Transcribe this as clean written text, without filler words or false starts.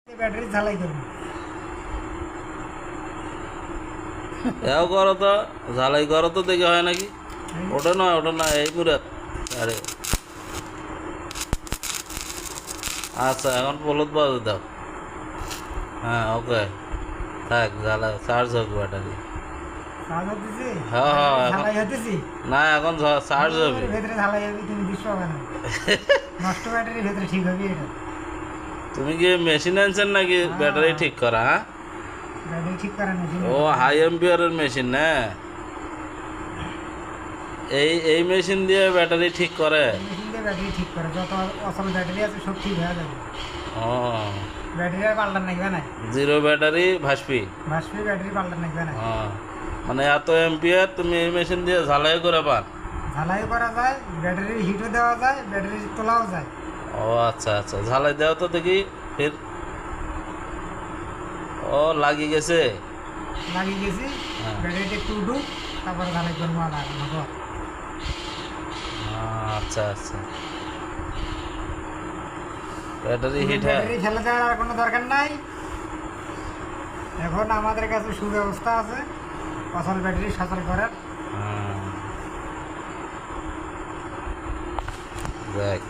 Battery ঝালাই করবো। এও করো তো, ঝালাই করো তো দেখে হয় নাকি। ওটা নয় এই মুরাদ। আরে আচ্ছা, এখন বলদ বাজে দাও। হ্যাঁ ওকে, থাক, ঝালাই চার্জ হোক ব্যাটারি। চার্জ হতেছি, হ্যাঁ হ্যাঁ, এখন ঝালাই হতেছি। না, এখন চার্জ হবে। ভেতরে ঝালাই হবে, তুমি বিশ্ব হবে না। নষ্ট ব্যাটারি ভেতরে ঠিক হবে এটা। তুমি কি মেশিন আনছেন নাকি ব্যাটারি ঠিক করা? হ্যাঁ, ব্যাটারি ঠিক করা মেশিন। ও হাই এম্পিয়ারের মেশিন না? এই মেশিন দিয়ে ব্যাটারি ঠিক করে? মেশিন দিয়ে ব্যাটারি ঠিক করে, যত অসল ব্যাটারি আছে সব ঠিক হয়ে যাবে। ও, ব্যাটারি আর পাল্টার নাকবে না। জিরো ব্যাটারি ভাসপি। বাসপি ব্যাটারি পাল্টার নাকবে না। মানে এত এম্পিয়ার তুমি এই মেশিন দিয়ে ঝালাই করে পান? ঝালাই করা যায়, ব্যাটারি হিটও দেওয়া যায়, ব্যাটারি তোলাও যায়। ও আচ্ছা আচ্ছা, ঝালাই দেও তো দেখি ফির। ও লাগি গেছে। লাগিয়ে গেছি, হ্যাঁ। ব্যাটারিটা একটু উঠুক, তারপরে ঝালাই করবো। আর আচ্ছা আচ্ছা, ব্যাটারি হিট হয়। ব্যাটারি ফেলে দেওয়ার আর কোনো দরকার নাই। এখন আমাদের কাছে সুব্যবস্থা আছে অসল ব্যাটারি সচল করার। দেখ